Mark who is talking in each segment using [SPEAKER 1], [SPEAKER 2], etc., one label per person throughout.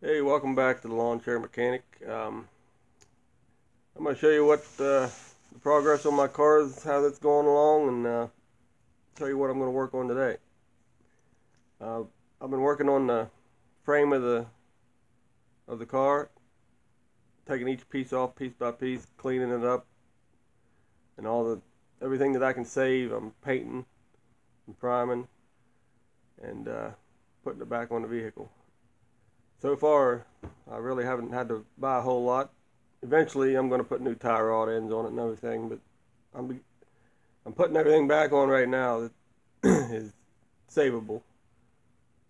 [SPEAKER 1] Hey, welcome back to the Lawn Chair Mechanic. I'm going to show you what the progress on my car is, how that's going along, and tell you what I'm going to work on today. I've been working on the frame of the car, taking each piece off piece by piece, cleaning it up, and everything that I can save. I'm painting and priming and putting it back on the vehicle. So far, I really haven't had to buy a whole lot. Eventually, I'm going to put new tie rod ends on it and everything, but I'm putting everything back on right now that is savable.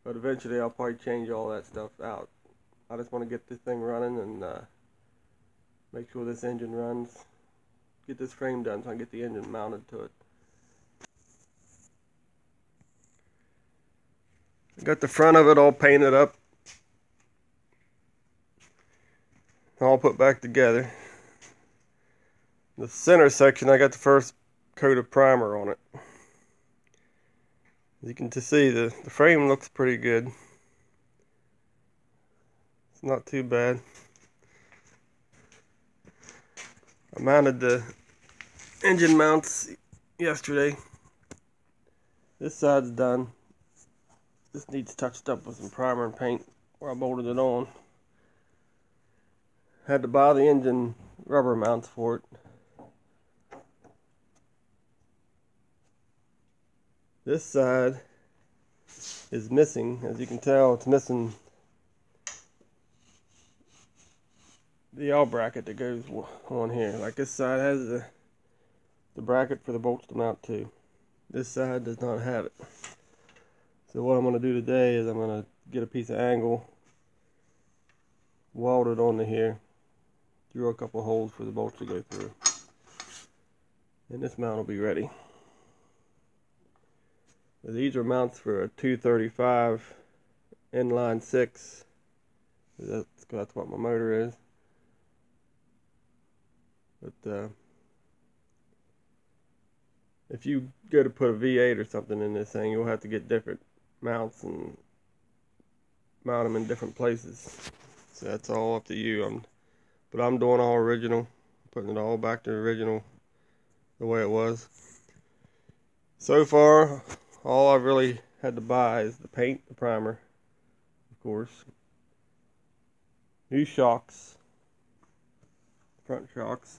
[SPEAKER 1] But eventually, I'll probably change all that stuff out. I just want to get this thing running and make sure this engine runs. Get this frame done so I can get the engine mounted to it. I got the front of it all painted up, all put back together. The center section, I got the first coat of primer on it. As you can see, the frame looks pretty good. It's not too bad. I mounted the engine mounts yesterday. This side's done. This needs touched up with some primer and paint where I bolted it on. Had to buy the engine rubber mounts for it. This side is missing. As you can tell, it's missing the L bracket that goes on here. Like this side has the bracket for the bolts to mount to. This side does not have it. So what I'm going to do today is I'm going to get a piece of angle, weld it onto here, drill a couple holes for the bolts to go through, and this mount will be ready. These are mounts for a 235 inline 6. That's what my motor is. But if you go to put a V8 or something in this thing, you'll have to get different mounts and mount them in different places. So that's all up to you. But I'm doing all original, putting it all back to the original, the way it was. So far, all I've really had to buy is the paint, the primer, of course, new shocks, front shocks.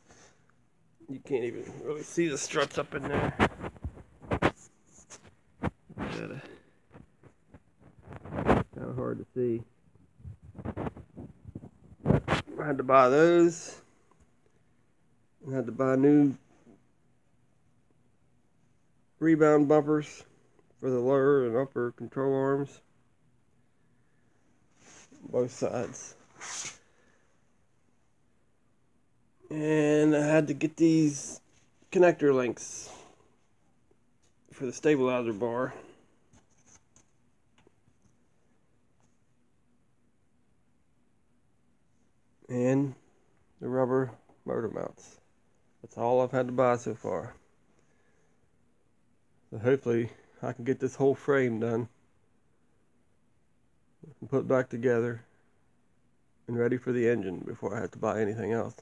[SPEAKER 1] You can't even really see the struts up in there. Kind of hard to see. I had to buy those. I had to buy new rebound bumpers for the lower and upper control arms, both sides. And I had to get these connector links for the stabilizer bar. And the rubber motor mounts. That's all I've had to buy so far. So hopefully I can get this whole frame done and put back together and ready for the engine before I have to buy anything else.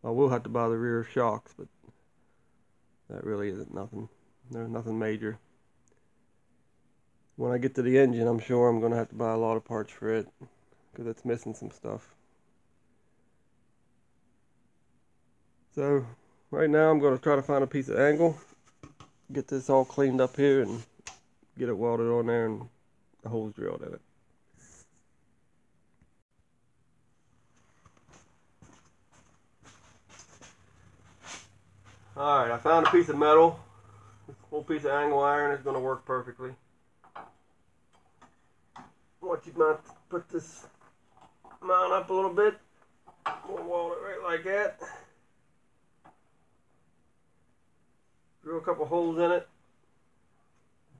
[SPEAKER 1] I will have to buy the rear shocks, but that really isn't nothing. There's nothing major. When I get to the engine, I'm sure I'm going to have to buy a lot of parts for it because it's missing some stuff. So right now I'm going to try to find a piece of angle, get this all cleaned up here and get it welded on there and the holes drilled in it. Alright, I found a piece of metal. This whole piece of angle iron is going to work perfectly. Once you put this mount up a little bit, we'll weld it right like that. Drill a couple holes in it.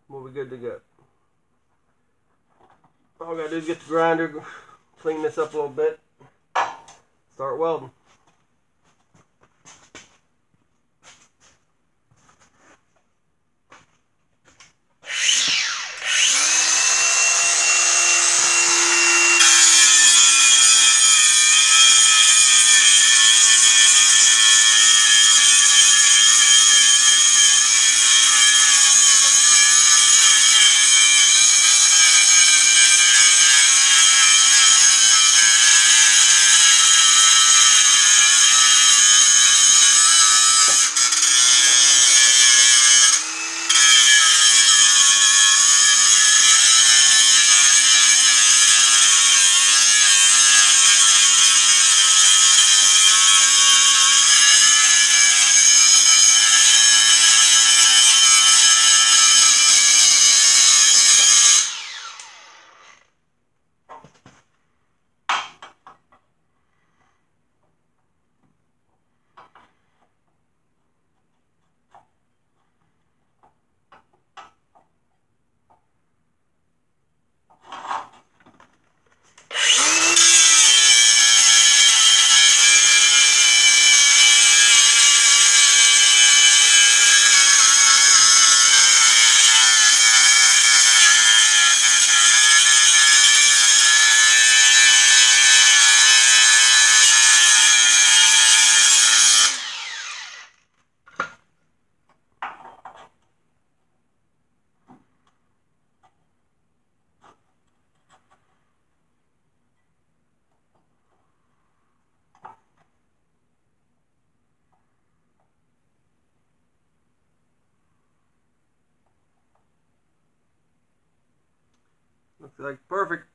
[SPEAKER 1] We'll be good to go. All I gotta do is get the grinder, clean this up a little bit, start welding. Looks like perfect.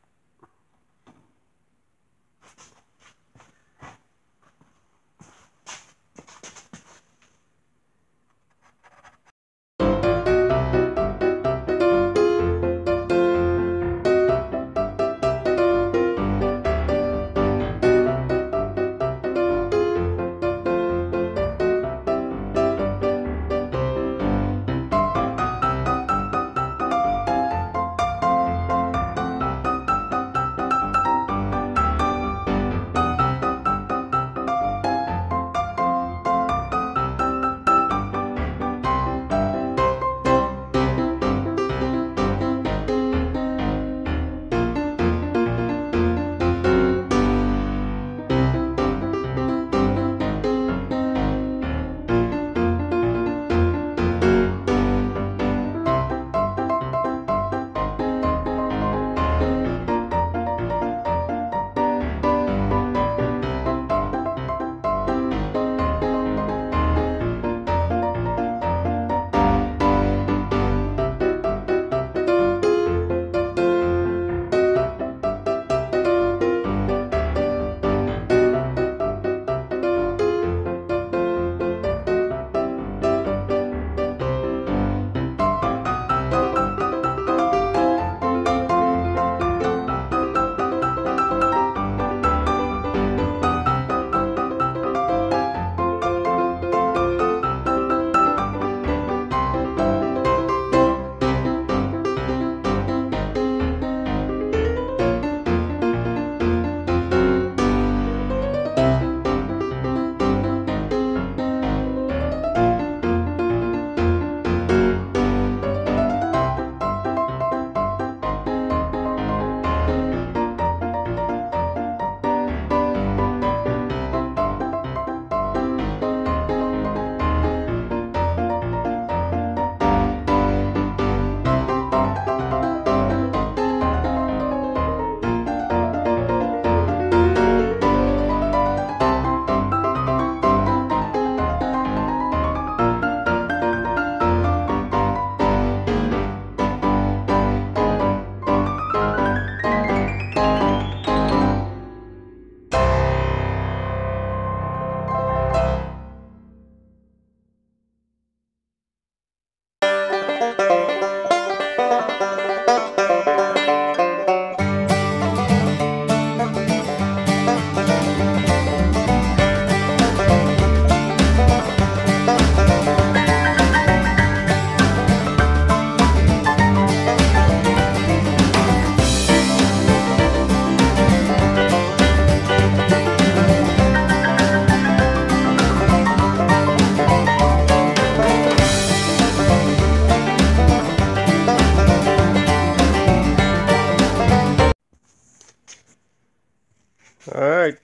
[SPEAKER 1] Alright,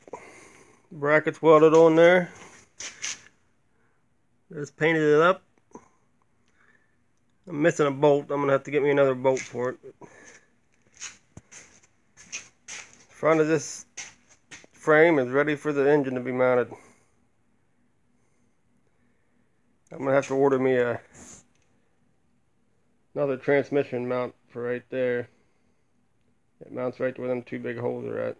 [SPEAKER 1] brackets welded on there. Just painted it up. I'm missing a bolt. I'm gonna have to get me another bolt for it. Front of this frame is ready for the engine to be mounted. I'm gonna have to order me another transmission mount for right there. It mounts right where them two big holes are at.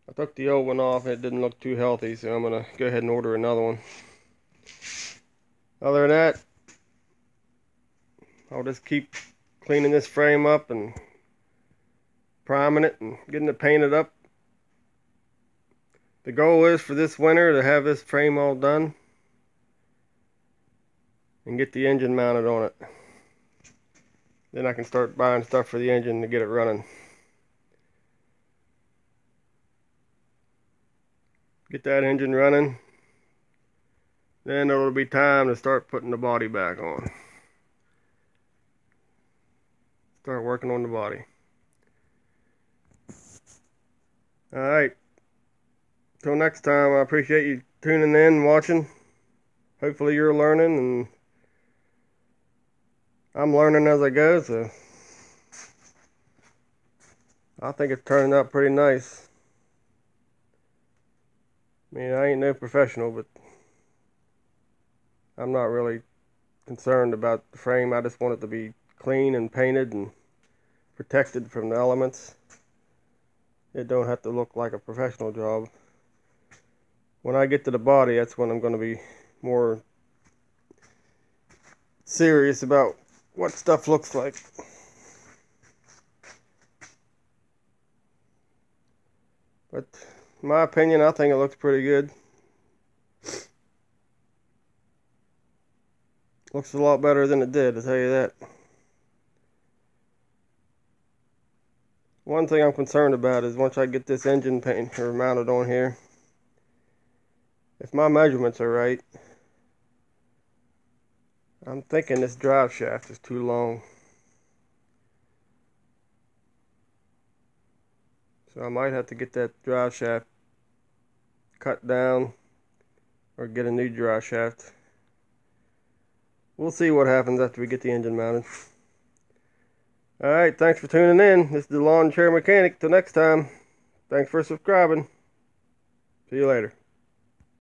[SPEAKER 1] I took the old one off and it didn't look too healthy, so I'm gonna go ahead and order another one. Other than that, I'll just keep cleaning this frame up and priming it and getting it painted up. The goal is for this winter to have this frame all done and get the engine mounted on it. Then I can start buying stuff for the engine to get it running. Get that engine running, then it'll be time to start putting the body back on. Start working on the body. Alright, till next time, I appreciate you tuning in and watching. Hopefully you're learning, and I'm learning as I go, so I think it's turning out pretty nice. I mean, I ain't no professional, but I'm not really concerned about the frame. I just want it to be clean and painted and protected from the elements. It don't have to look like a professional job. When I get to the body, that's when I'm going to be more serious about what stuff looks like. But in my opinion, I think it looks pretty good. Looks a lot better than it did, I'll tell you that. One thing I'm concerned about is once I get this engine paint or mounted on here, if my measurements are right, I'm thinking this drive shaft is too long. So I might have to get that drive shaft cut down or get a new drive shaft. We'll see what happens after we get the engine mounted. Alright, thanks for tuning in. This is the Lawn Chair Mechanic. Till next time, thanks for subscribing. See you later.